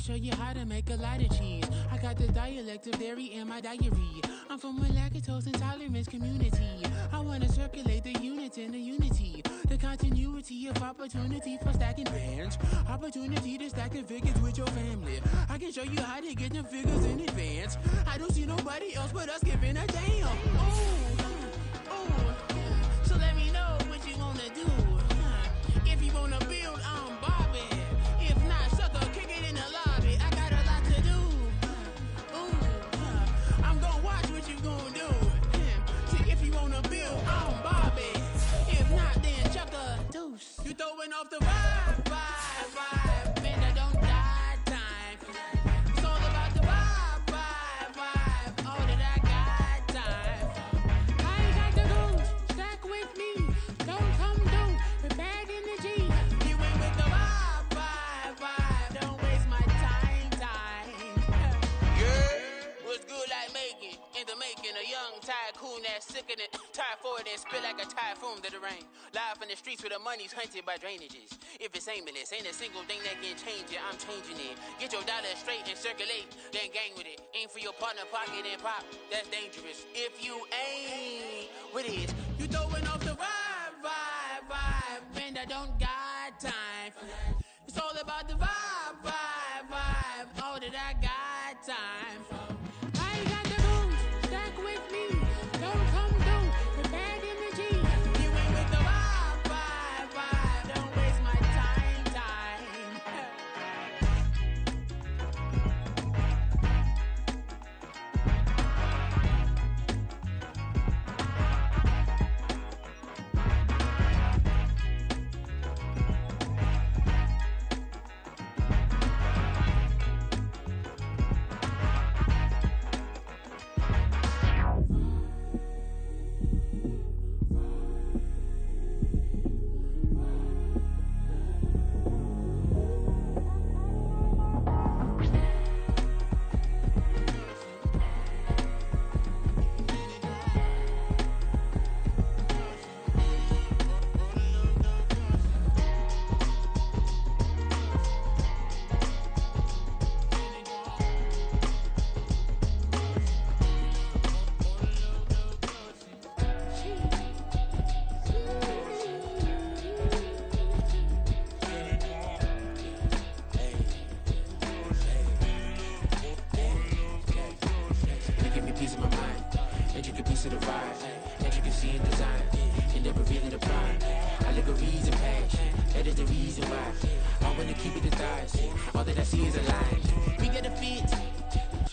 show you how to make a lot of cheese. I got the dialect of dairy in my diary. I'm from a lactose intolerance community. I wanna circulate the units in the unity. The continuity of opportunity for stacking bands. Opportunity to stack the figures with your family. I can show you how to get them figures in advance. I don't see nobody else but us giving a damn. Ooh, so let me know what you wanna do. If you wanna build, I'm Bobby. If not, sucker, kick it in the lobby. I got a lot to do. I'm gonna watch what you gonna do. See, if you wanna build, I'm Bobby. If not, then chuck a deuce. You throwing off the vibe. Man, I don't die time. It's all about the vibe. All that I got time. I ain't got the goose. Stack with me. Don't come through with bad energy. You ain't with the vibe. Don't waste my time. Yeah, what's good like making? In the making, a young tycoon that's sicker than tie forward and spit like a typhoon to the rain. Live in the streets where the money's hunted by drainages. If it's aimless, ain't a single thing that can change it. I'm changing it. Get your dollar straight and circulate, then gang with it. Aim for your partner, pocket and pop. That's dangerous. If you ain't with it, you throwing off the vibe. Man, I don't got time for that. It's all about the vibe. All that I got time for. I ain't got the rules. Stack with me. Don't come through with bad energy. You ain't with the vibe. Don't waste my time.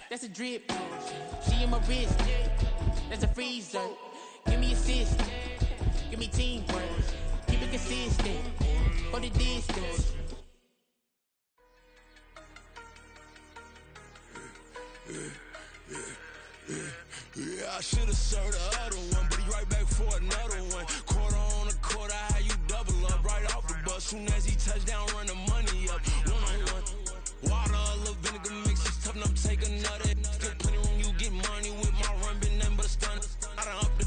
That's a drip. She in my wrist. That's a freezer. Give me assist. Give me teamwork. Keep it consistent. For the distance. Yeah, I should've served the other one, but he right back for another one. Quarter on a quarter, how you double up right off the bus. Soon as he touch down, run the money up. One on one. Water, a little vinegar mix, it's tough enough to take another. Still plenty room, you get money with my run, been nothing but a stun. I done up a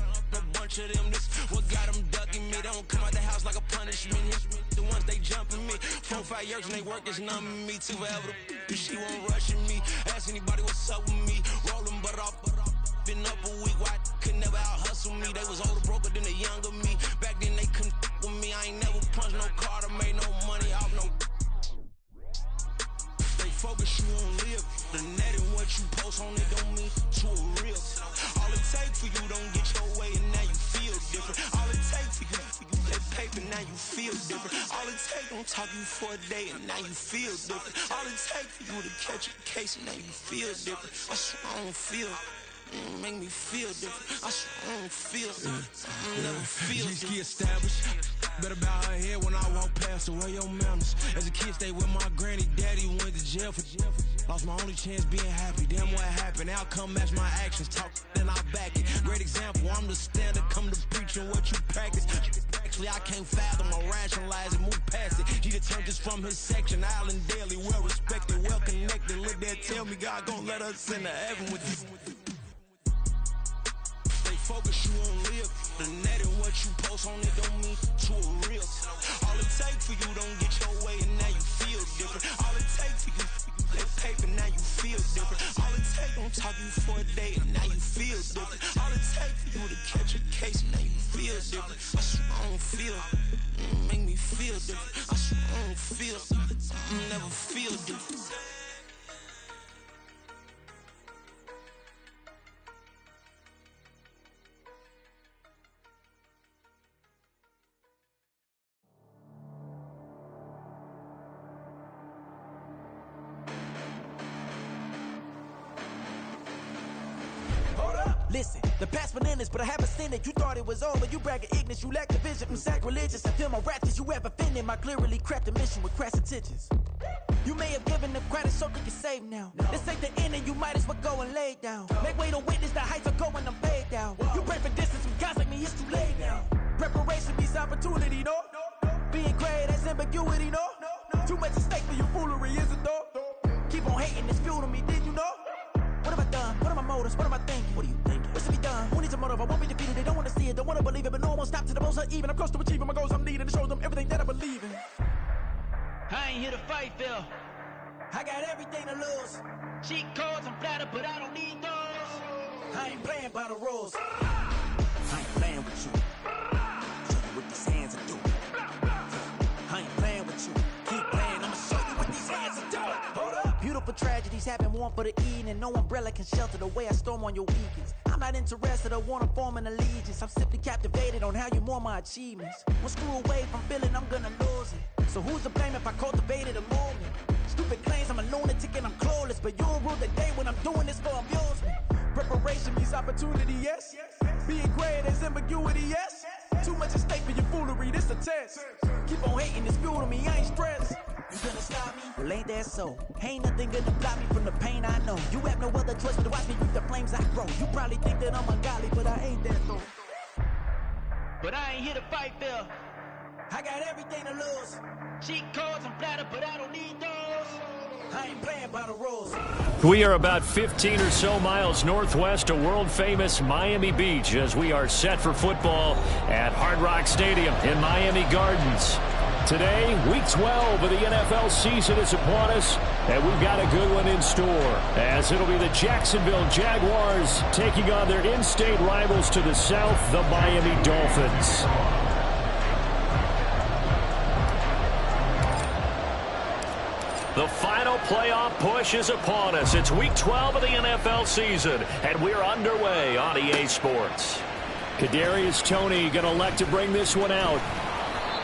bunch of them. This what got them ducking me. They don't come out the house like a punishment. The ones they jumping me. 4-5 years and they work is numbing me. Too forever the she won't rushing me. Ask anybody what's up with me. Rolling butt off. Been up a week, why could never out hustle me? They was older, broker than the younger me. Back then they couldn't with me. I ain't never punched no card or made no money off no. They focus you on live. The net and what you post on it don't mean to a real. All it take for you don't get your way and now you feel different. All it take for you that paper now you feel different. All it take don't talk you for a day and now you feel different. All it take for you to catch a case and now you feel different. I swear I don't feel. Make me feel different. I swear I don't feel. I never feel different. Established. Better bow her head when I walk past her. Where your manners? As a kid, stayed with my granny. Daddy went to jail for. Lost my only chance being happy. Damn, what happened? Outcome match my actions. Talk, then I back it. Great example. I'm the standard. Come to preaching what you practice. Actually, I can't fathom or rationalize it. Move past it. He turned this from his section. Island daily, well respected, well connected. Look there, tell me God gon' let us into heaven with this. Focus you on live. The net and what you post on it don't mean to a real. All it take for you don't get your way and now you feel different. All it take for you that don't talk you for a day and now you feel different. All it takes for you to catch a case and now you feel different. I swear I don't feel, make me feel different. I swear I don't feel, never feel different. Listen, the past bananas, but I haven't seen it. You thought it was over, you bragging ignorance, you lack the vision. I'm sacrilegious, I feel my raptors, you have offended my clearly crafted mission with crass intentions. You may have given them credit so they can save now. This ain't the end and you might as well go and lay down. Make way to witness the heights are going, I'm paid down. You pray for distance with guys like me, it's too late now. Preparation means opportunity, no? Being great, that's ambiguity, no? Too much at stake for your foolery, is it though? Keep on hating, it's fuel to me, did you know? What have I done? What are my motives? What am I thinking? What are you thinking? What's to be done? Who needs a motive? I won't be defeated. They don't want to see it, don't want to believe it, but no one won't stop to the most uneven. I'm close to achieving my goals. I'm needing to show them everything that I believe in. I ain't here to fight, Phil. I got everything to lose. Cheat codes, I'm flattered, but I don't need those. I ain't playing by the rules. I ain't playing with you. Show you what these hands are doing. I ain't playing with you. Keep playing, I'ma show you what these hands are doing. Hold up. Beautiful tragedies happen, one for the evening, and no umbrella can shelter the way I storm on your weekends. I'm not interested, I wanna form an allegiance. I'm simply captivated on how you mourn my achievements. One screw away from feeling I'm gonna lose it. So who's to blame if I cultivated a movement? Stupid claims I'm a lunatic and I'm clueless, but you'll rule the day when I'm doing this for amusement. Preparation means opportunity, yes. Being great is ambiguity, yes. Too much at stake for your foolery, this a test. Keep on hating, it's fuel to me, I ain't stressed. You gonna stop me? Well, ain't that so? Ain't nothing gonna block me from the pain I know. You have no other choice but to watch me reap the flames I grow. You probably think that I'm ungodly, but I ain't that though. But I ain't here to fight, Phil. I got everything to lose. Cheat codes, I'm flattered, but I don't need those. I ain't playing by the rules. We are about 15 or so miles northwest of world-famous Miami Beach as we are set for football at Hard Rock Stadium in Miami Gardens. Today, week 12 of the NFL season is upon us, and we've got a good one in store, as it'll be the Jacksonville Jaguars taking on their in-state rivals to the south, the Miami Dolphins. The final playoff push is upon us. It's week 12 of the NFL season, and we're underway on EA Sports. Kadarius Toney going to elect to bring this one out.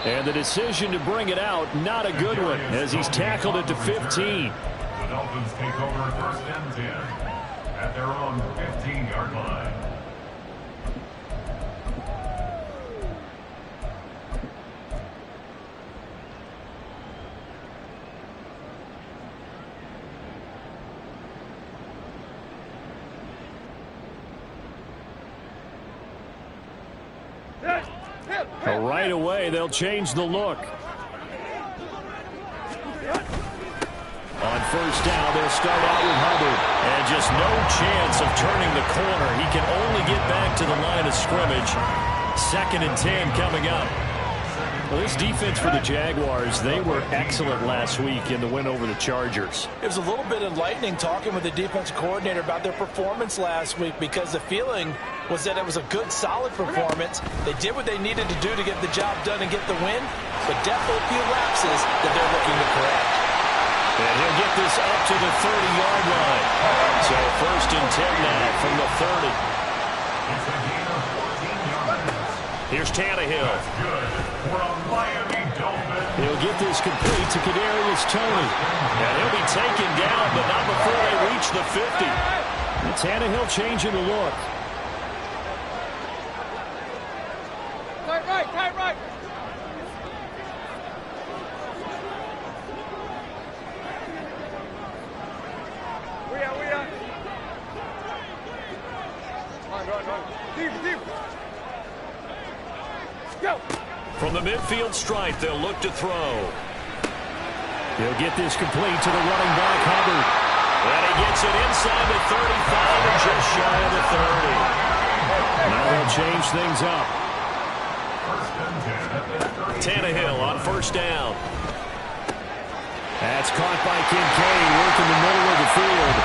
And the decision to bring it out, not a good one, as he's tackled it to 15. The Dolphins take over first and 10 at their own 15-yard line. Right away, they'll change the look. On first down, they'll start out with Hubbard. And just no chance of turning the corner. He can only get back to the line of scrimmage. 2nd and 10 coming up. Well, this defense for the Jaguars, they were excellent last week in the win over the Chargers. It was a little bit enlightening talking with the defense coordinator about their performance last week, because the feeling was that it was a good, solid performance. They did what they needed to do to get the job done and get the win, but definitely a few lapses that they're looking to correct. And he'll get this up to the 30-yard line. So 1st and 10 now from the 30. Here's Tannehill. He'll get this complete to Kadarius Toney. And he'll be taken down, but not before they reach the 50. And Tannehill changing the look. Tight right. We are. Run. Deep. Go. From the midfield stripe, they'll look to throw. He'll get this complete to the running back, Hubbard. And he gets it inside the 35 and just shy of the 30. Now they'll change things up. Tannehill on first down. That's caught by Kincaid, working the middle of the field.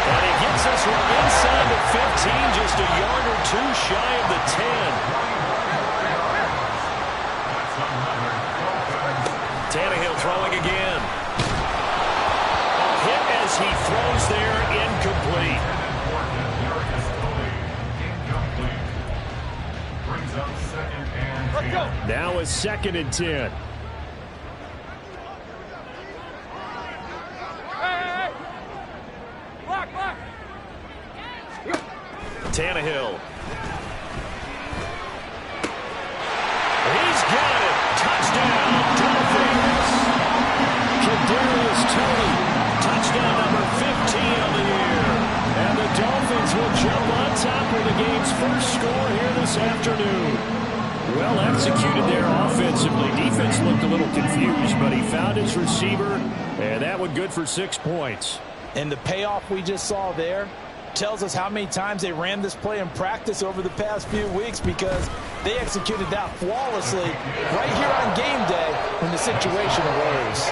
And he gets this one inside the 15, just a yard or two shy of the 10. Tannehill throwing again. A hit as he throws there, incomplete. Now a 2nd and 10. Tannehill. He's got it. Touchdown, Dolphins. Kadarius Toney. Touchdown number 15 on the year. And the Dolphins will jump on top with the game's first score here this afternoon. Well executed there offensively. Defense looked a little confused, but he found his receiver, and that one good for 6 points. And the payoff we just saw there tells us how many times they ran this play in practice over the past few weeks, because they executed that flawlessly right here on game day when the situation arose.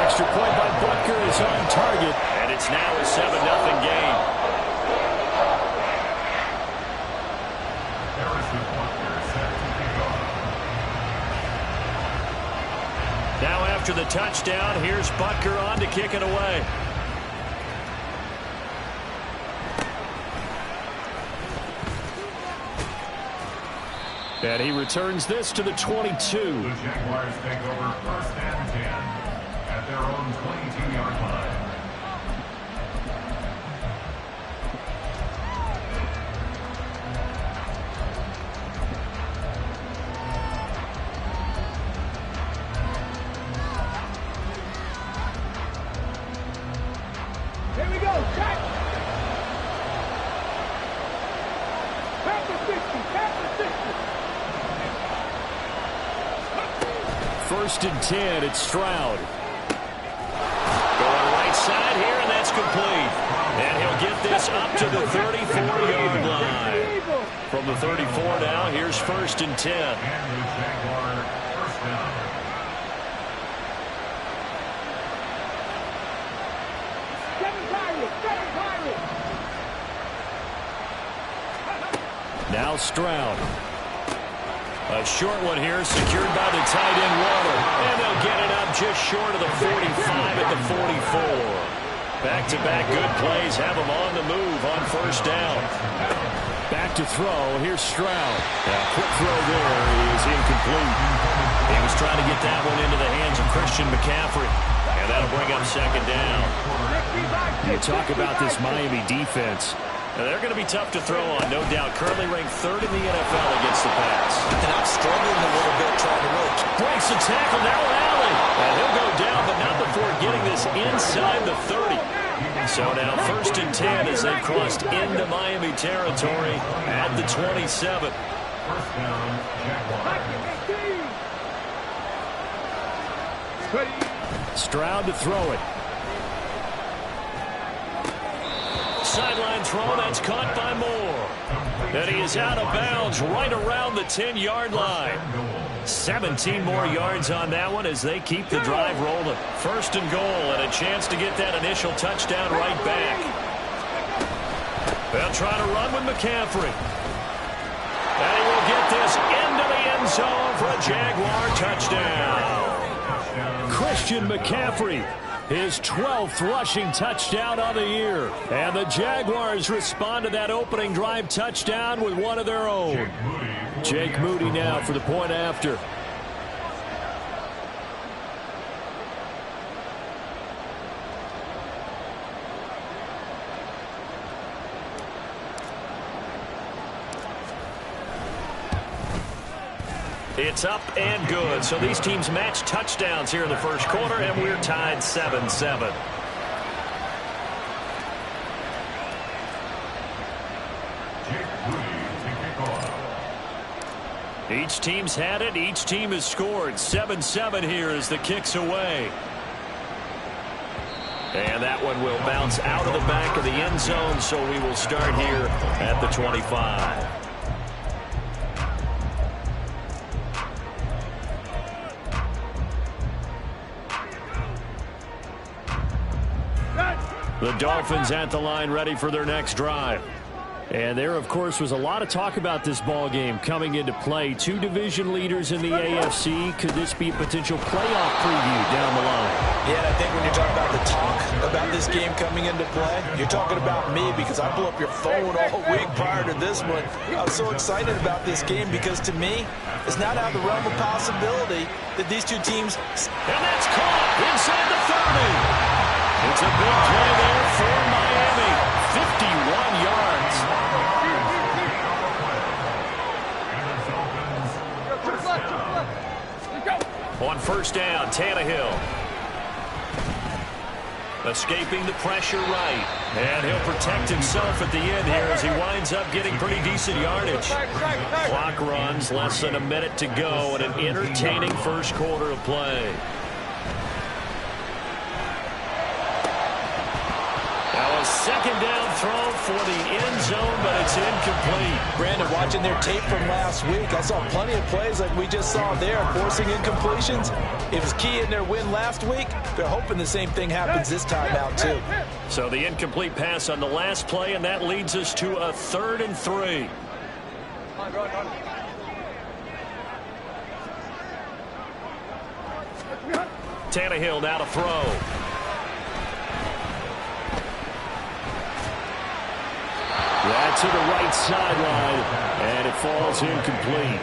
Extra point by Butker is on target, and it's now a 7-0 game. Now after the touchdown, here's Butker on to kick it away. And he returns this to the 22. The Jaguars take over 1st and 10 at their own 22-yard line. Here we go, Jack! Back to 60, back to 60. 1st and 10, it's Stroud. Going right side here, and that's complete. And he'll get this up to the 34-yard line. From the 34 now, here's 1st and 10. And the Jaguar 1st down. Now Stroud. A short one here, secured by the tight end Waddle. And they'll get it up just short of the 45 at the 44. Back-to-back good plays have him on the move on 1st down. Back to throw. Here's Stroud. A quick throw there is incomplete. He was trying to get that one into the hands of Christian McCaffrey. And that'll bring up 2nd down. You talk about this Miami defense. Now, they're going to be tough to throw on, no doubt. Currently ranked 3rd in the NFL against the pass. And I'm struggling a little bit trying to roach. Breaks the tackle, now Allen. And he'll go down, but not before getting this inside the 30. So now 1st and 10 as they've crossed into Miami territory at the 27. 1st down, Jaguars. Stroud to throw it. Sideline throw, that's caught by Moore. And he is out of bounds right around the 10-yard line. 17 more yards on that one as they keep the drive rolling. 1st and goal, and a chance to get that initial touchdown right back. They'll try to run with McCaffrey. And he will get this into the end zone for a Jaguar touchdown. Christian McCaffrey, his 12th rushing touchdown on the year. And the Jaguars respond to that opening drive touchdown with one of their own. Jake Moody now for the point after. It's up and good. So these teams match touchdowns here in the first quarter, and we're tied 7-7. Each team's had it. Each team has scored. 7-7 here as the kick's away. And that one will bounce out of the back of the end zone, so we will start here at the 25. The Dolphins at the line ready for their next drive. And there, of course, was a lot of talk about this ball game coming into play. Two division leaders in the AFC. Could this be a potential playoff preview down the line? Yeah, I think when you're talking about the talk about this game coming into play, you're talking about me because I blew up your phone all week prior to this one. I'm so excited about this game because, to me, it's not out of the realm of possibility that these two teams... And that's caught inside the 30. It's a big play there for Miami. 51 yards. On first down, Tannehill. Escaping the pressure right. And he'll protect himself at the end here as he winds up getting pretty decent yardage. Clock runs, less than a minute to go, and an entertaining first quarter of play. Now a second down throw for the end zone, but it's incomplete. Brandon, watching their tape from last week, I saw plenty of plays like we just saw there, forcing incompletions. It was key in their win last week. They're hoping the same thing happens this time out, too. So the incomplete pass on the last play, and that leads us to a 3rd and 3. Tannehill now to throw. That's to the right sideline, and it falls incomplete.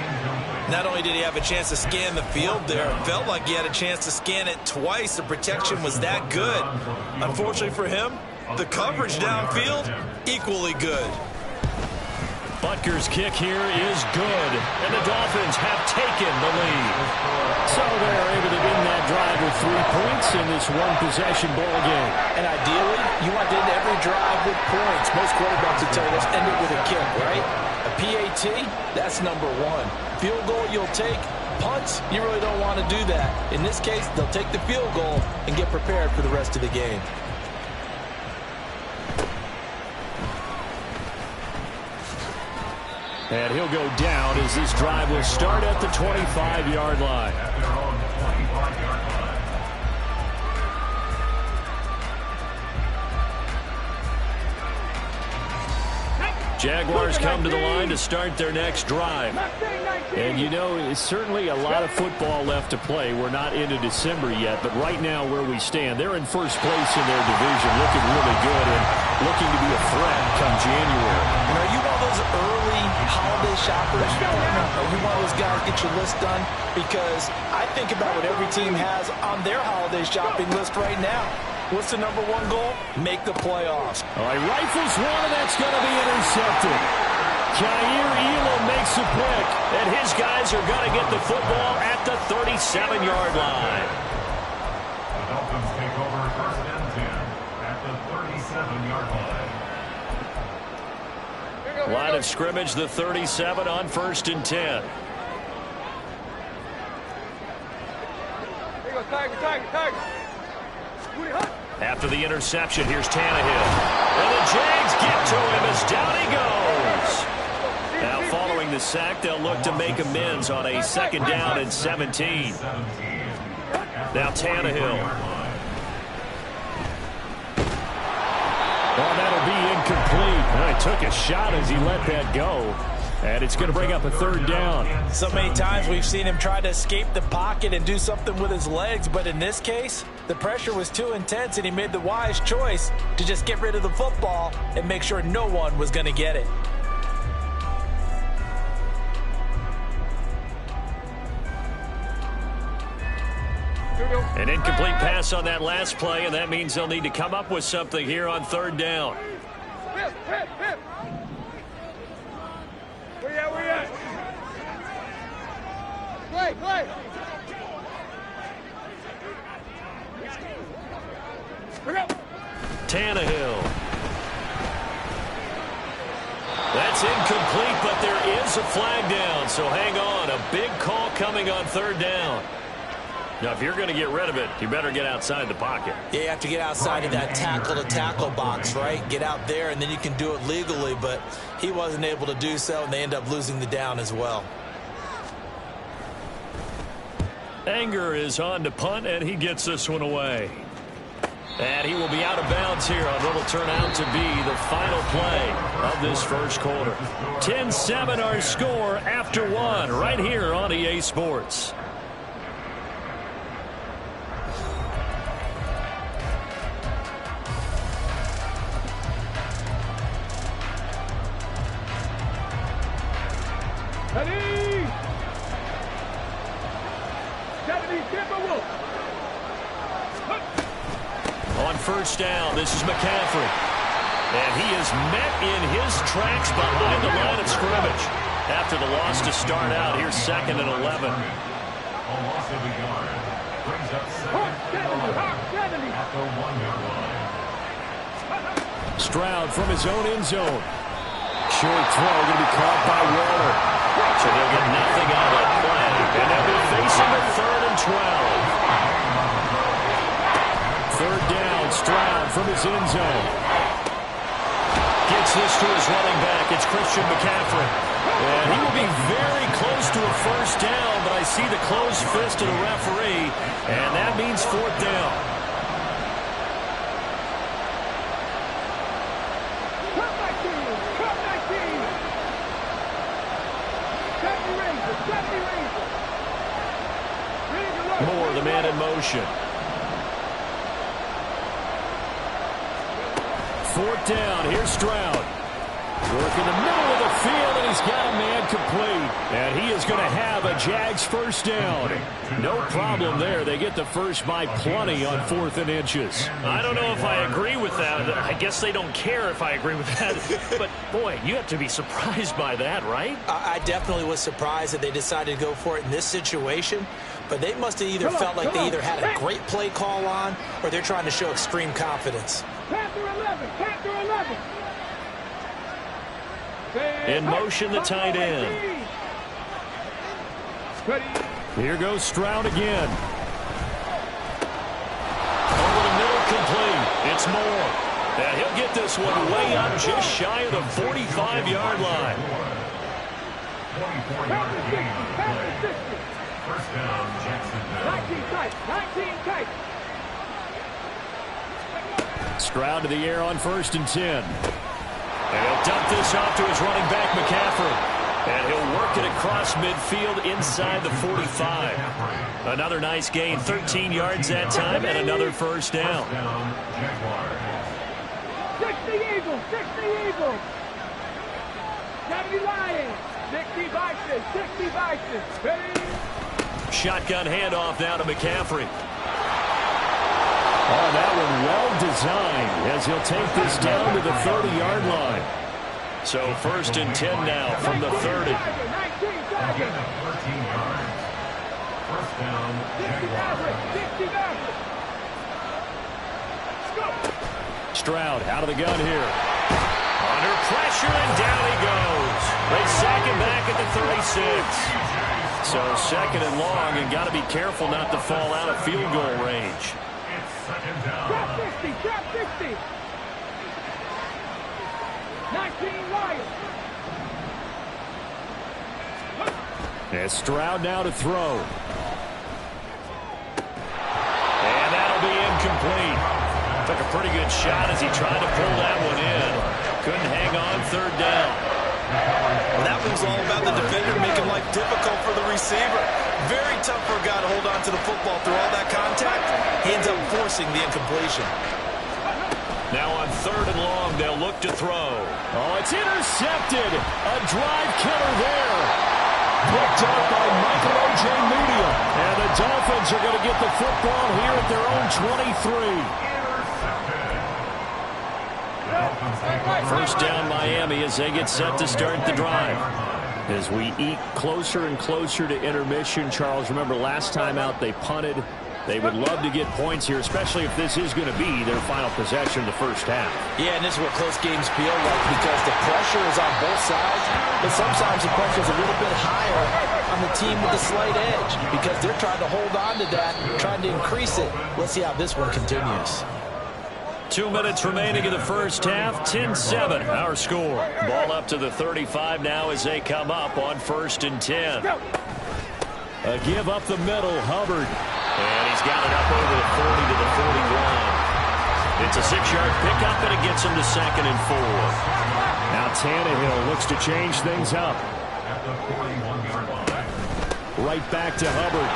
Not only did he have a chance to scan the field there, it felt like he had a chance to scan it twice. The protection was that good. Unfortunately for him, the coverage downfield, equally good. Butker's kick here is good, and the Dolphins have taken the lead. So they're able to win that drive with 3 points in this one-possession ball game. And ideally, you want to end every drive with points. Most quarterbacks would tell you, let's end it with a kick, right? A PAT, that's number 1. Field goal you'll take. Punts, you really don't want to do that. In this case, they'll take the field goal and get prepared for the rest of the game. And he'll go down as this drive will start at the 25-yard line. Jaguars come to the line to start their next drive. And, you know, it's certainly a lot of football left to play. We're not into December yet, but right now where we stand, they're in first place in their division, looking really good and looking to be a threat come January. And are you one of those early holiday shoppers? Are you one of those guys get your list done? Because I think about what every team has on their holiday shopping list right now. What's the number 1 goal? Make the playoffs. All right, rifles one, and that's going to be intercepted. Jair Elam makes a pick, and his guys are going to get the football at the 37-yard line. The Dolphins take over first and 10 at the 37-yard line. Line of scrimmage, the 37 on first and 10. Here you go, Tiger. After the interception, here's Tannehill. And the Jags get to him as down he goes. Now, following the sack, they'll look to make amends on a 2nd down and 17. Now Tannehill. Well, that'll be incomplete. Well, he took a shot as he let that go. And it's going to bring up a 3rd down. So many times we've seen him try to escape the pocket and do something with his legs, but in this case, the pressure was too intense and he made the wise choice to just get rid of the football and make sure no one was going to get it. An incomplete pass on that last play, and that means they'll need to come up with something here on 3rd down. Hip. Where you at? Play. Tannehill. That's incomplete, but there is a flag down, so hang on. A big call coming on 3rd down. Now, if you're going to get rid of it, you better get outside the pocket. Yeah, you have to get outside of that tackle-to-tackle box, right? Get out there, and then you can do it legally, but he wasn't able to do so, and they end up losing the down as well. Anger is on to punt, and he gets this one away. And he will be out of bounds here on what will turn out to be the final play of this first quarter. 10-7 our score after one right here on EA Sports. Ready? 70 Timberwolves. On first down, this is McCaffrey. And he is met in his tracks behind the line of scrimmage. After the loss to start out, here's 2nd and 11. A loss of a yard. Brings up 2nd at the 1-yard line. Stroud from his own end zone. Short throw going to be caught by Waller. So they'll get nothing out of that play. And they'll be facing a 3rd and 12. Third down, Stroud from his end zone. Gets this to his running back. It's Christian McCaffrey. And he will be very close to a first down, but I see the closed fist of the referee, and that means 4th down. Moore, the man in motion. 4th down. Here's Stroud. Working the middle of the field, and he's got a man complete. And he is going to have a Jags first down. No problem there. They get the first by plenty on 4th and inches. I don't know if I agree with that. I guess they don't care if I agree with that. But, boy, you have to be surprised by that, right? I definitely was surprised that they decided to go for it in this situation. But they must have either felt like they either had a great play call on or they're trying to show extreme confidence. Panther 11, Panther 11. In motion, the tight end. Here goes Stroud again. Over the middle, complete. It's Moore. And he'll get this one way up just shy of the 45-yard line. 24-yard gain on the play. First down, Jacksonville. 19 tight. Stroud to the air on 1st and 10. And he'll dump this off to his running back, McCaffrey. And he'll work it across midfield inside the 45. Another nice gain, 13 yards that time, and another first down. 60 Eagles, 60 Eagles. 70 Lions, 60 Vikings, 60 Vikings. Ready? Shotgun handoff now to McCaffrey. Oh, that one well designed as he'll take this down to the 30-yard line. So 1st and 10 now from the 30. 13 yards. First down, Stroud out of the gun here. Under pressure, and down he goes. They sack him back at the 36. So 2nd and long, and got to be careful not to fall out of field goal range. Trap 60, trap 60. 19 Lions. And Stroud now to throw. And that'll be incomplete. Took a pretty good shot as he tried to pull that one in. Couldn't hang on 3rd down. Well, that one's all about the defender making life difficult for the receiver. Very tough for a guy to hold on to the football through all that contact. He ends up forcing the incompletion. Now on 3rd and long, they'll look to throw. Oh, it's intercepted. A drive killer there. Picked up by Michael O.J. Mudia. And the Dolphins are going to get the football here at their own 23. First down Miami as they get set to start the drive. As we eat closer and closer to intermission, Charles, remember last time out they punted. They would love to get points here, especially if this is going to be their final possession of the first half. Yeah, and this is what close games feel like because the pressure is on both sides, but sometimes the pressure is a little bit higher on the team with the slight edge because they're trying to hold on to that, trying to increase it. Let's see how this one continues. 2 minutes remaining in the first half. 10-7 our score. Ball up to the 35 now as they come up on 1st and 10. A give up the middle, Hubbard. And he's got it up over the 40 to the 41. It's a 6-yard pickup, and it gets him to 2nd and 4. Now Tannehill looks to change things up. At the 41-yard line. Right back to Hubbard.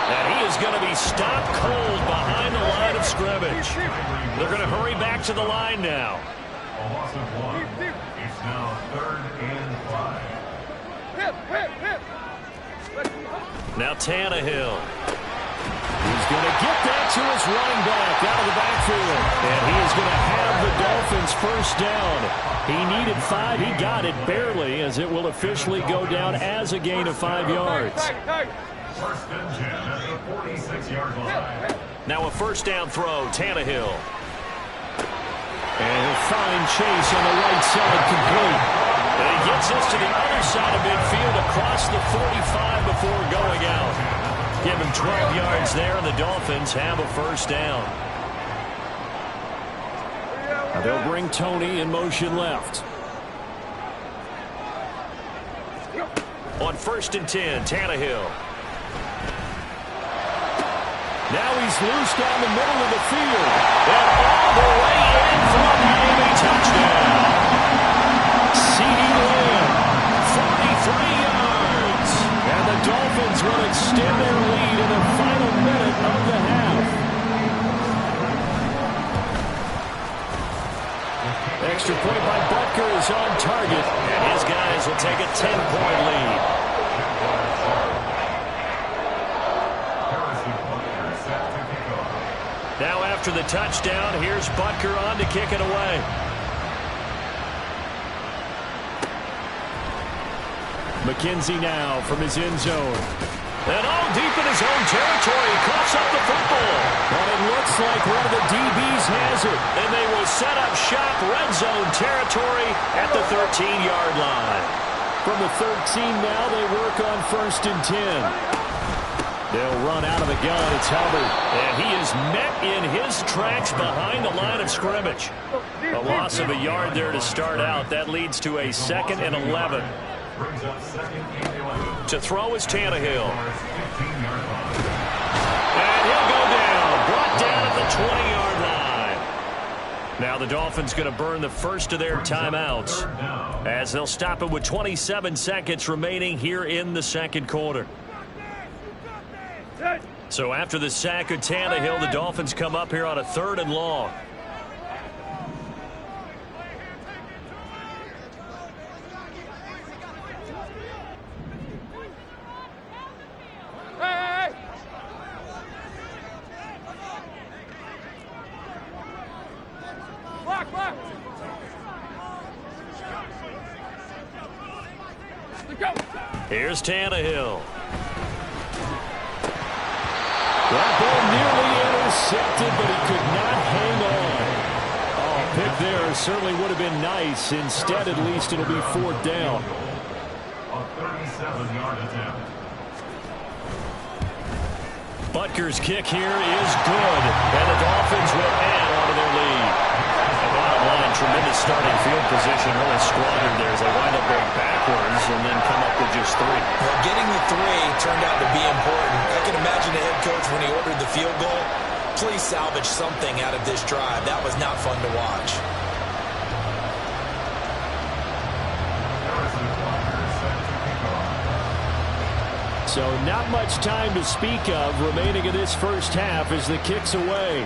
And he is going to be stopped cold behind the line of scrimmage. They're going to hurry back to the line now. A loss of 1. It's now 3rd and 5. Now Tannehill. He's going to get that to his running back out of the backfield. And he is going to have the Dolphins first down. He needed 5. He got it barely, as it will officially go down as a gain of 5 yards. First and 10 at the 46-yard line. Now a first down throw, Tannehill. And he'll find Chase on the right side, complete. And he gets this to the other side of midfield across the 45 before going out. Give him 12 yards there, and the Dolphins have a first down. Now they'll bring Tony in motion left. On 1st and 10, Tannehill. Now he's loose down the middle of the field. And all the way in for a Miami touchdown. CeeDee Lamb, 43 yards. And the Dolphins will extend their lead in the final minute of the half. Extra point by Butker is on target. And his guys will take a 10-point lead. Now after the touchdown, here's Butker on to kick it away. McKenzie now from his end zone. And all deep in his own territory, he coughs up the football. But it looks like one of the DBs has it. And they will set up shop, red zone territory at the 13-yard line. From the 13 now, they work on 1st and 10. They'll run out of the gun. It's Hubbard. And he is met in his tracks behind the line of scrimmage. A loss of a yard there to start out. That leads to a 2nd and 11. To throw is Tannehill. And he'll go down. Brought down at the 20-yard line. Now the Dolphins going to burn the first of their timeouts, as they'll stop it with 27 seconds remaining here in the 2nd quarter. So after the sack of Tannehill, the Dolphins come up here on a 3rd and long. Here's Tannehill. That ball nearly intercepted, but he could not hang on. Oh, pick there certainly would have been nice. Instead, at least it'll be 4th down. A 37-yard attempt. Butker's kick here is good, and the Dolphins will add on to their lead. And bottom line, tremendous starting field position, really squandered there as they wind up going backwards and then come up with just 3. Well, getting the 3 turned out to be important. I can imagine the head coach when he ordered the field goal, please salvage something out of this drive. That was not fun to watch. So not much time to speak of remaining in this first half as the kick's away.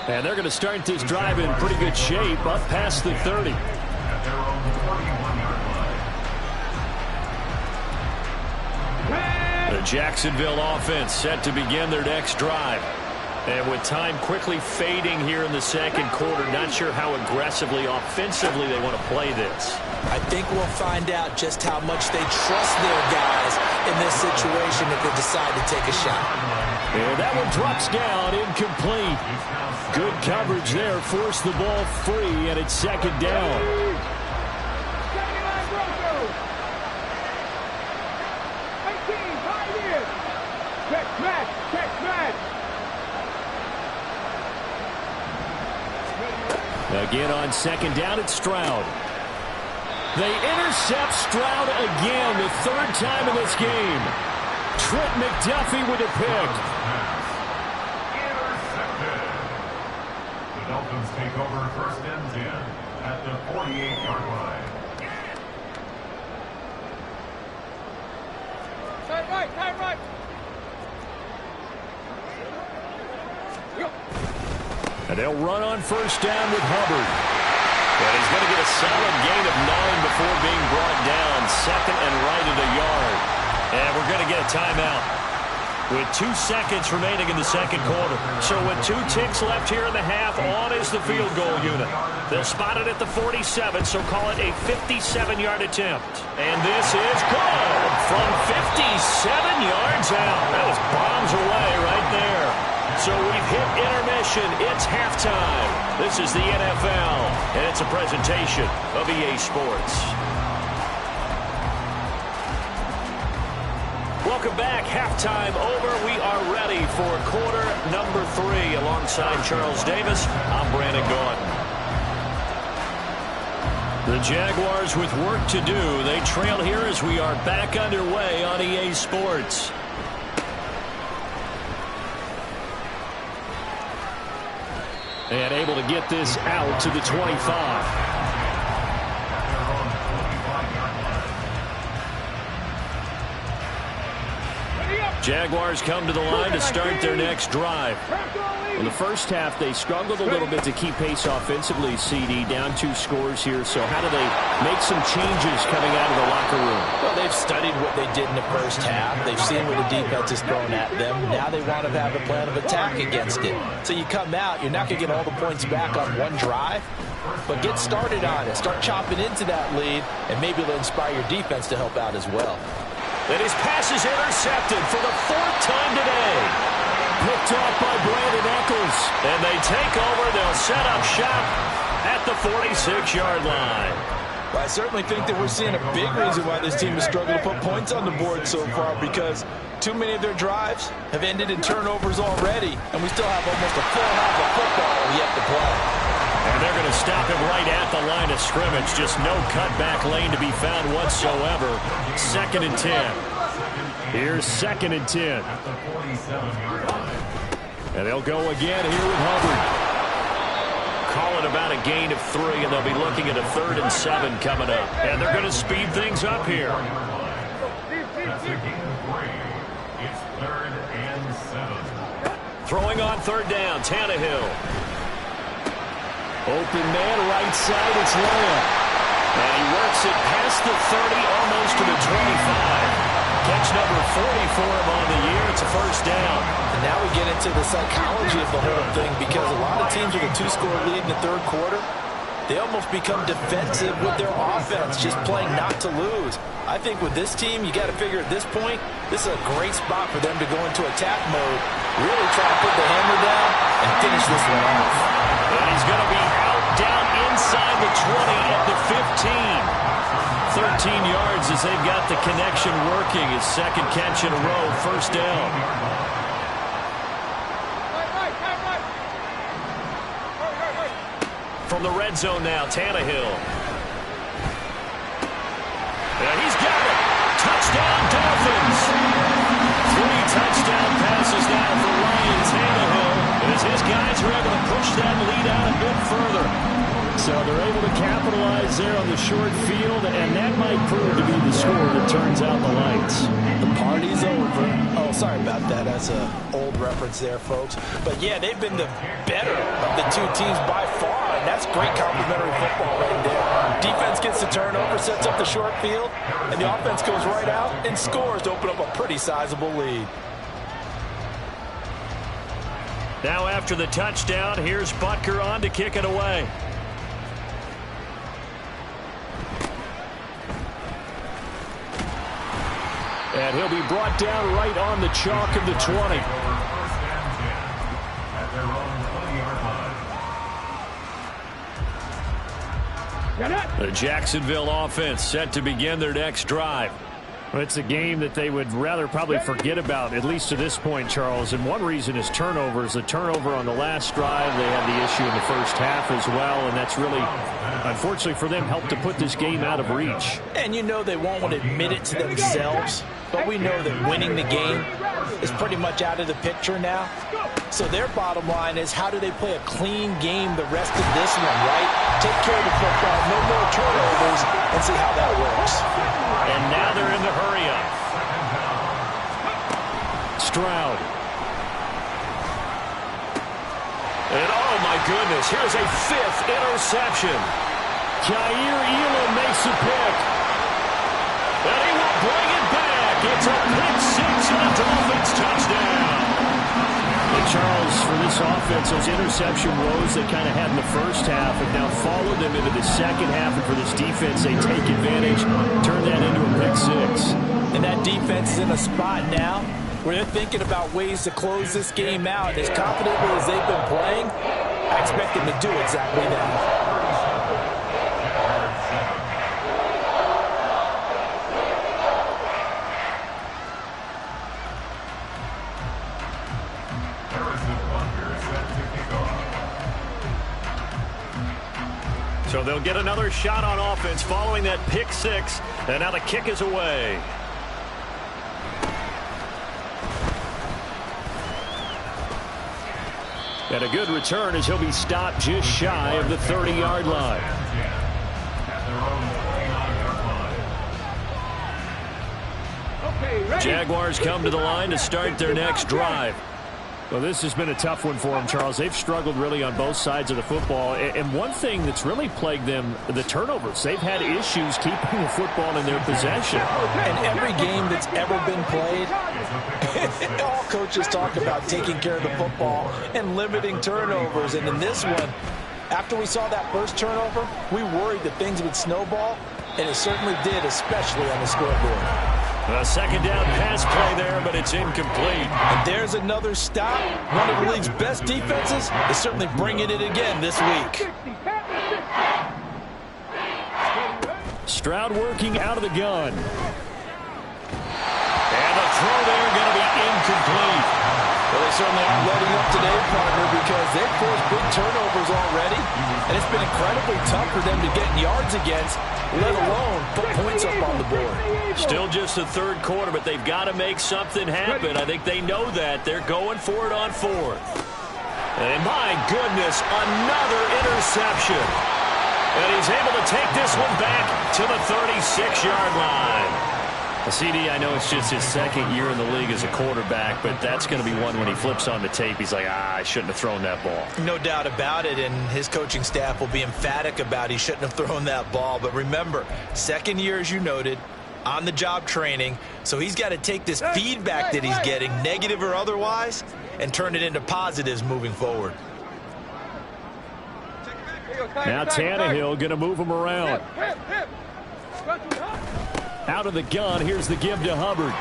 And they're going to start this drive in pretty good shape, up past the 30. At their own 41-yard line. The Jacksonville offense set to begin their next drive. And with time quickly fading here in the 2nd quarter, not sure how aggressively, offensively they want to play this. I think we'll find out just how much they trust their guys in this situation if they decide to take a shot. And that one drops down, incomplete. Good coverage there, forced the ball free, and it's 2nd down. Again on 2nd down, it's Stroud. They intercept Stroud again, the third time in this game. Trent McDuffie with a pick. Intercepted. The Dolphins take over first and 10 at the 48-yard line. Tight right. And they'll run on first down with Hubbard. And he's going to get a solid gain of 9 before being brought down. Second and right at a yard. And we're going to get a timeout with 2 seconds remaining in the second quarter. So with 2 ticks left here in the half, on is the field goal unit. They'll spot it at the 47, so call it a 57-yard attempt. And this is good from 57 yards out. That was bombs away right there. So we've hit intermission. It's halftime. This is the NFL, and it's a presentation of EA Sports. Welcome back. Halftime over. We are ready for quarter number 3. Alongside Charles Davis, I'm Brandon Gaudin. The Jaguars with work to do. They trail here as we are back underway on EA Sports. And able to get this out to the 25. Jaguars come to the line to start their next drive. In the first half, they struggled a little bit to keep pace offensively, CD, down 2 scores here. So how do they make some changes coming out of the locker room? Well, they've studied what they did in the first half. They've seen what the defense has thrown at them. Now they want to have a plan of attack against it. So you come out, you're not going to get all the points back on one drive, but get started on it. Start chopping into that lead, and maybe it'll inspire your defense to help out as well. And his pass is intercepted for the 4th time today. Picked off by Brandon Echols. And they take over. They'll set up shop at the 46-yard line. Well, I certainly think that we're seeing a big reason why this team has struggled to put points on the board so far, because too many of their drives have ended in turnovers already, and we still have almost a full half of football yet to play. And they're going to stop him right at the line of scrimmage. Just no cutback lane to be found whatsoever. 2nd and 10. Here's 2nd and 10. And they'll go again here with Hubbard. Call it about a gain of 3, and they'll be looking at a 3rd and 7 coming up. And they're going to speed things up here. That's a gain of 3. It's 3rd and 7. Throwing on 3rd down, Tannehill. Open man, right side, it's Lamb. And he works it past the 30, almost to the 25. Catch number 40 for him on the year. It's a 1st down. And now we get into the psychology of the whole thing, because a lot of teams with a 2-score lead in the 3rd quarter, they almost become defensive with their offense, just playing not to lose. I think with this team, you got to figure at this point, this is a great spot for them to go into attack mode, really try to put the hammer down and finish this one off. And he's going to be out down inside the 20 at the 15. 13 yards as they've got the connection working. His 2nd catch in a row, 1st down. From the red zone now, Tannehill. And he's got it. Touchdown, Dolphins. 3 touchdown passes now for Ryan Tannehill, as his guys are able to push that lead out a bit further. So they're able to capitalize there on the short field, and that might prove to be the score that turns out the lights. The party's over. Oh, sorry about that. That's an old reference there, folks. But, yeah, they've been the better of the 2 teams by far, and that's great complimentary football right there. Defense gets the turnover, sets up the short field, and the offense goes right out and scores to open up a pretty sizable lead. Now after the touchdown, here's Butker on to kick it away. And he'll be brought down right on the chalk of the 20. The Jacksonville offense set to begin their next drive. It's a game that they would rather probably forget about, at least to this point, Charles. And one reason is turnovers. The turnover on the last drive, they had the issue in the first half as well, and that's really, unfortunately for them, helped to put this game out of reach. And you know they won't want to admit it to themselves, but we know that winning the game is pretty much out of the picture now. So their bottom line is, how do they play a clean game the rest of this one, right? Take care of the football, no more turnovers, and see how that works. And now they're in the hurry-up. Stroud. And oh my goodness, here's a 5th interception. Jair Elam makes a pick. And he will bring it back. It's a pick 6 and a Dolphins touchdown. And Charles, for this offense, those interception woes they kind of had in the first half have now followed them into the second half. And for this defense, they take advantage, turn that into a pick 6. And that defense is in a spot now where they're thinking about ways to close this game out. And as confidently as they've been playing, I expect them to do exactly that. So they'll get another shot on offense following that pick 6, and now the kick is away. And a good return as he'll be stopped just shy of the 30-yard line. Jaguars come to the line to start their next drive. Well, this has been a tough one for them, Charles. They've struggled really on both sides of the football. And one thing that's really plagued them, the turnovers. They've had issues keeping the football in their possession. And every game that's ever been played, all coaches talk about taking care of the football and limiting turnovers. And in this one, after we saw that first turnover, we worried that things would snowball, and it certainly did, especially on the scoreboard. A second down pass play there, but it's incomplete. And there's another stop. One of the league's best defenses is certainly bringing it again this week. Stroud working out of the gun. And the throw there going to be incomplete. Well, they certainly aren't letting up today, partner, because they've forced big turnovers already, and it's been incredibly tough for them to get yards against, let alone put points up on the board. Still just the third quarter, but they've got to make something happen. I think they know that. They're going for it on 4th. And my goodness, another interception. And he's able to take this one back to the 36-yard line. CD, I know it's just his second year in the league as a quarterback, but that's going to be one when he flips on the tape. He's like, I shouldn't have thrown that ball. No doubt about it, and his coaching staff will be emphatic about he shouldn't have thrown that ball. But remember, second year, as you noted, on-the-job training, so he's got to take this feedback that he's getting, negative or otherwise, and turn it into positives moving forward. Now Tannehill going to move him around. Out of the gun, here's the give to Hubbard.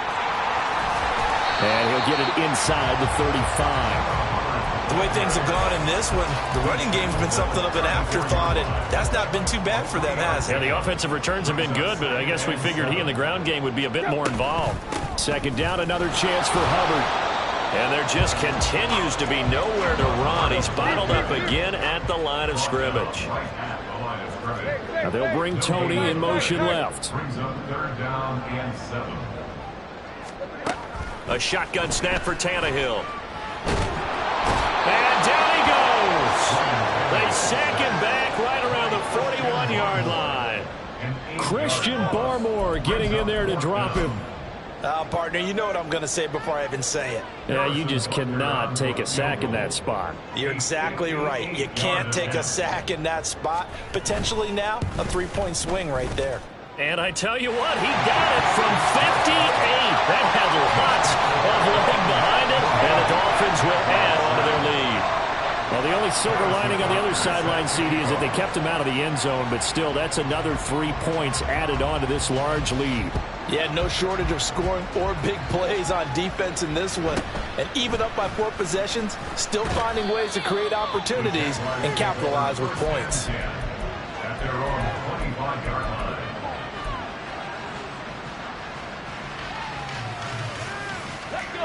And he'll get it inside the 35. The way things have gone in this one, the running game's been something of an afterthought, and that's not been too bad for them, has it? Yeah, the offensive returns have been good, but I guess we figured he in the ground game would be a bit more involved. Second down, another chance for Hubbard. And there just continues to be nowhere to run. He's bottled up again at the line of scrimmage. Now they'll bring Tony in motion left. A shotgun snap for Tannehill. And down he goes. They sack him back right around the 41-yard line. Christian Barmore getting in there to drop him. Partner, you know what I'm going to say before I even say it. Yeah, you just cannot take a sack in that spot. You're exactly right. You can't take a sack in that spot. Potentially now, a 3-point swing right there. And I tell you what, he got it from 58. That had lots of leg behind it, and the Dolphins will add on to their lead. Well, the only silver lining on the other sideline, CD, is that they kept him out of the end zone, but still, that's another 3 points added on to this large lead. Yeah, no shortage of scoring or big plays on defense in this one. And even up by 4 possessions, still finding ways to create opportunities and capitalize with points.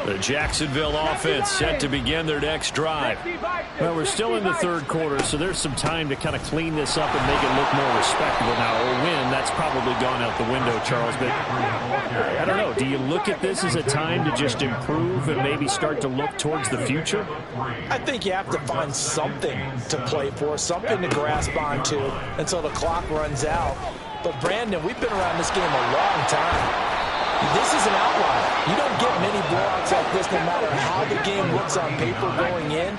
The Jacksonville offense set to begin their next drive. Well, we're still in the third quarter, so there's some time to kind of clean this up and make it look more respectable. Now, a win, that's probably gone out the window, Charles. But I don't know. Do you look at this as a time to just improve and maybe start to look towards the future? I think you have to find something to play for, something to grasp onto until the clock runs out. But, Brandon, we've been around this game a long time. This is an outlier. You don't get many blowouts like this no matter how the game looks on paper going in.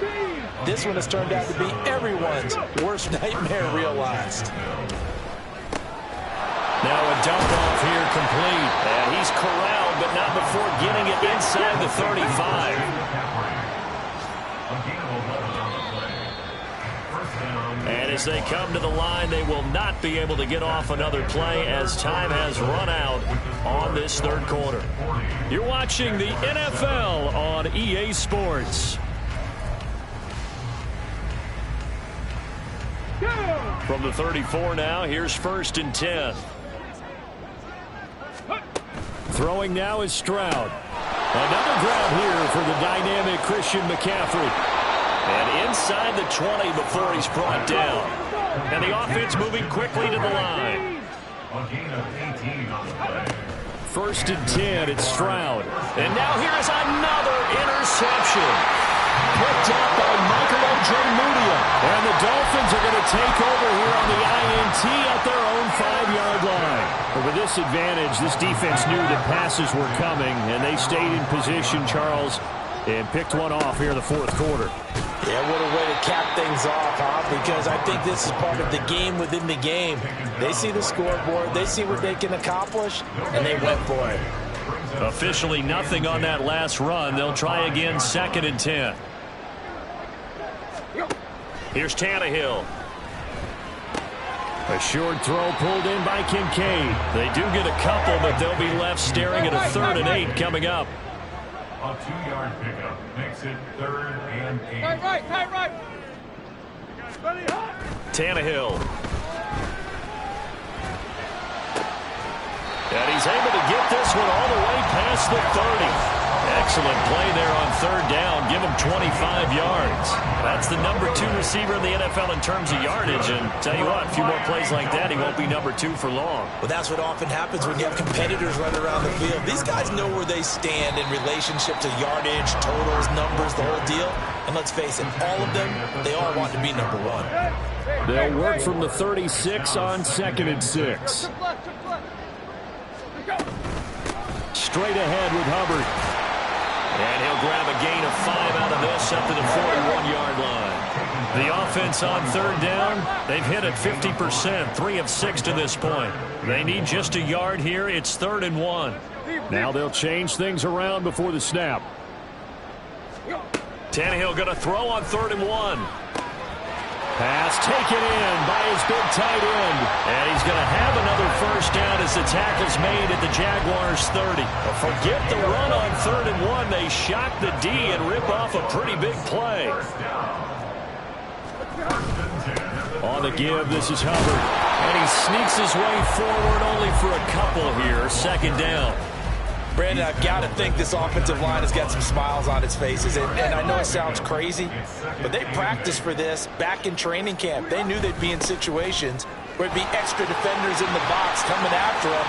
This one has turned out to be everyone's worst nightmare realized. Now a dump off here complete. And he's corralled, but not before getting it inside the 35. And as they come to the line, they will not be able to get off another play as time has run out on this third quarter. You're watching the NFL on EA Sports. From the 34 now, here's 1st and 10. Throwing now is Stroud. Another grab here for the dynamic Christian McCaffrey. And inside the 20 before he's brought down. And the offense moving quickly to the line. 1st and 10, it's Stroud. And now here's another interception. Picked up by Michael Ojemudia. And the Dolphins are going to take over here on the INT at their own 5-yard line. But with this advantage, this defense knew that passes were coming, and they stayed in position, Charles, and picked one off here in the fourth quarter. Yeah, what a way to cap things off, huh? Because I think this is part of the game within the game. They see the scoreboard, they see what they can accomplish, and they went for it. Officially nothing on that last run. They'll try again, 2nd and 10. Here's Tannehill. A short throw pulled in by Kincaid. They do get a couple, but they'll be left staring at a 3rd and 8 coming up. A 2-yard pickup makes it 3rd and 8. Right. Tannehill. And he's able to get this one all the way past the 30. Excellent play there on 3rd down. Give him 25 yards. That's the number 2 receiver in the NFL in terms of yardage. And tell you what, a few more plays like that, he won't be number 2 for long. Well, that's what often happens when you have competitors running around the field. These guys know where they stand in relationship to yardage, totals, numbers, the whole deal. And let's face it, all of them, they all want to be number 1. They'll work from the 36 on 2nd and 6. Straight ahead with Hubbard. And he'll grab a gain of 5 out of this up to the 41-yard line. The offense on 3rd down, they've hit it 50%, 3 of 6 to this point. They need just a yard here. It's 3rd and 1. Now they'll change things around before the snap. Tannehill going to throw on 3rd and 1. Pass taken in by his big tight end. And he's going to have another 1st down as the tackle's made at the Jaguars' 30. But forget the run on 3rd and 1. They shock the D and rip off a pretty big play. On the give, this is Hubbard. And he sneaks his way forward only for a couple here. 2nd down. Brandon, I've got to think this offensive line has got some smiles on its faces. And I know it sounds crazy, but they practiced for this back in training camp. They knew they'd be in situations where it'd be extra defenders in the box coming after him.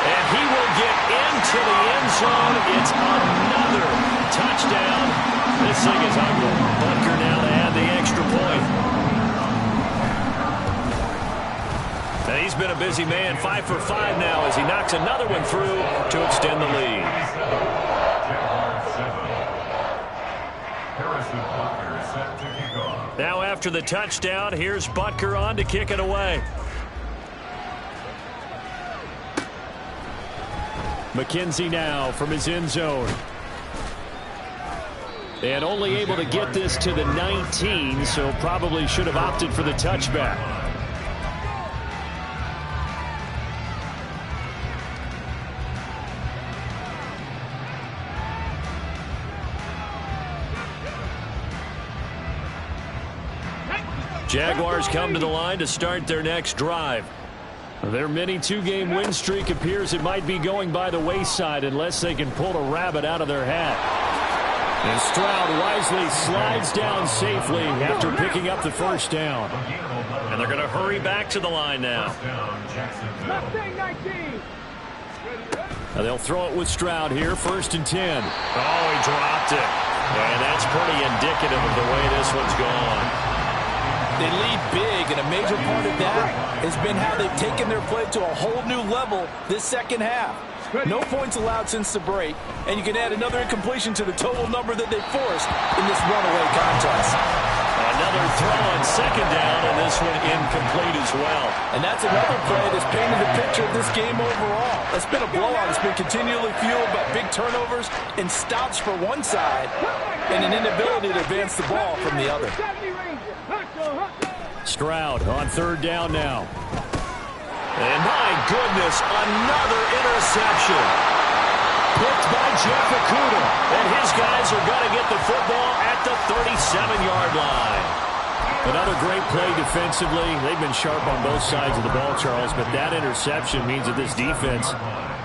And he will get into the end zone. It's another touchdown. This thing is ugly. Butker now to add the extra point. And he's been a busy man, 5 for 5 now as he knocks another one through to extend the lead. Now after the touchdown, here's Butker on to kick it away. McKenzie now from his end zone. And only able to get this to the 19, so probably should have opted for the touchback. Jaguars come to the line to start their next drive. Their mini two-game win streak appears it might be going by the wayside unless they can pull a rabbit out of their hat. And Stroud wisely slides down safely after picking up the first down. And they're going to hurry back to the line now. They'll throw it with Stroud here, 1st and 10. Oh, he dropped it. And that's pretty indicative of the way this one's gone. They lead big, and a major part of that has been how they've taken their play to a whole new level this second half. No points allowed since the break, and you can add another incompletion to the total number that they forced in this runaway contest. Another throw on 2nd down, and this one incomplete as well. And that's another play that's painted the picture of this game overall. It's been a blowout. It's been continually fueled by big turnovers and stops for one side and an inability to advance the ball from the other. Stroud on 3rd down now. And my goodness, another interception. Picked by Jeff Okudah. And his guys are going to get the football at the 37-yard line. Another great play defensively. They've been sharp on both sides of the ball, Charles, but that interception means that this defense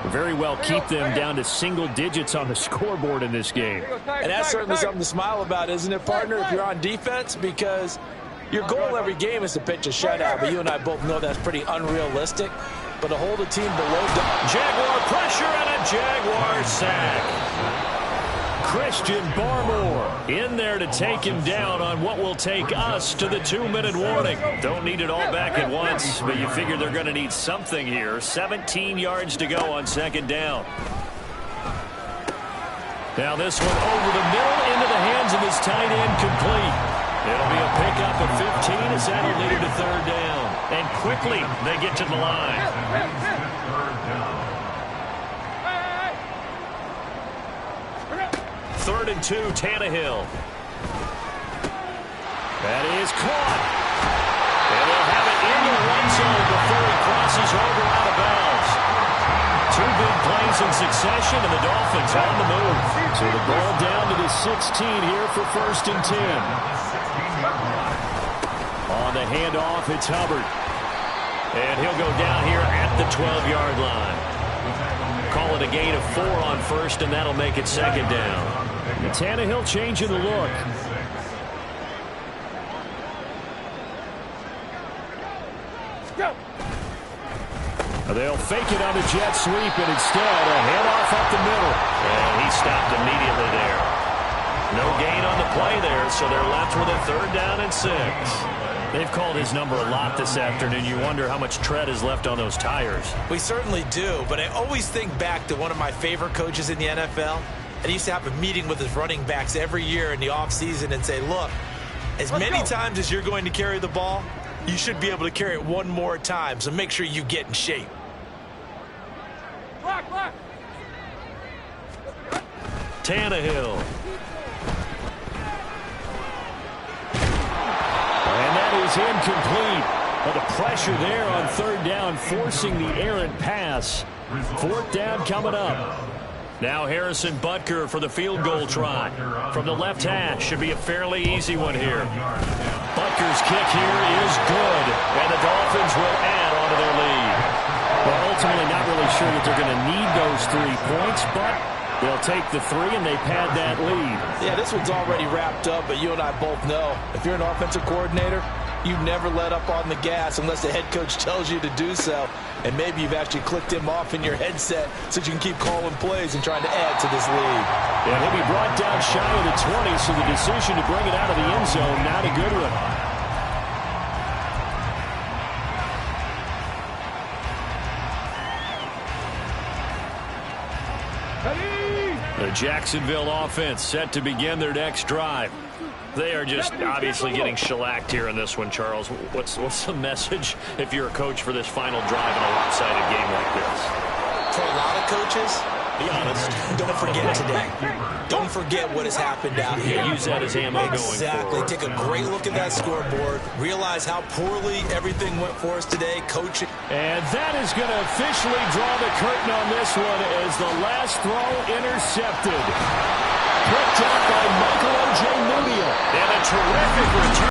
will very well keep them down to single digits on the scoreboard in this game. And that's certainly something to smile about, isn't it, partner, if you're on defense? Because your goal every game is to pitch a shutout, but you and I both know that's pretty unrealistic. But to hold a team below... Jaguar pressure and a Jaguar sack. Christian Barmore in there to take him down on what will take us to the 2-minute warning. Don't need it all back at once, but you figure they're going to need something here. 17 yards to go on 2nd down. Now this one over the middle into the hands of his tight end, complete. It'll be a pickup of 15 as that'll lead to 3rd down. And quickly they get to the line. 3rd and 2, Tannehill. That is caught. And they'll have it in the one zone before he crosses over out of bounds. 2 big plays in succession, and the Dolphins on the move. So the ball down to the 16 here for 1st and 10. On the handoff, it's Hubbard. And he'll go down here at the 12-yard line. Call it a gain of 4 on 1st, and that'll make it 2nd down. And Tannehill changing the look. They'll fake it on the jet sweep, and instead a handoff up the middle. And he stopped immediately there. No gain on the play there, so they're left with a 3rd down and 6. They've called his number a lot this afternoon. You wonder how much tread is left on those tires. We certainly do, but I always think back to one of my favorite coaches in the NFL. And he used to have a meeting with his running backs every year in the offseason and say, look, as many times as you're going to carry the ball, you should be able to carry it one more time, so make sure you get in shape. Tannehill. And that is incomplete. But the pressure there on 3rd down, forcing the errant pass. 4th down coming up. Now Harrison Butker for the field goal try. From the left hash, should be a fairly easy one here. Butker's kick here is good, and the Dolphins will add on to their lead. Well, ultimately not really sure that they're going to need those 3 points, but they'll take the 3 and they pad that lead. Yeah, this one's already wrapped up, but you and I both know if you're an offensive coordinator, you never let up on the gas unless the head coach tells you to do so. And maybe you've actually clicked him off in your headset so you can keep calling plays and trying to add to this lead. And he'll be brought down shy of the 20, so the decision to bring it out of the end zone, not a good one. The Jacksonville offense set to begin their next drive. They are just obviously getting shellacked here in this one, Charles. What's the message if you're a coach for this final drive in a lopsided game like this? For a lot of coaches, be honest, don't forget today. Don't forget what has happened out here. Use that as ammo going forward. Exactly. Take a great look at that scoreboard. Realize how poorly everything went for us today. Coaching. And that is going to officially draw the curtain on this one as the last throw intercepted. Picked up by Michael O.J. Mudia. And a terrific return.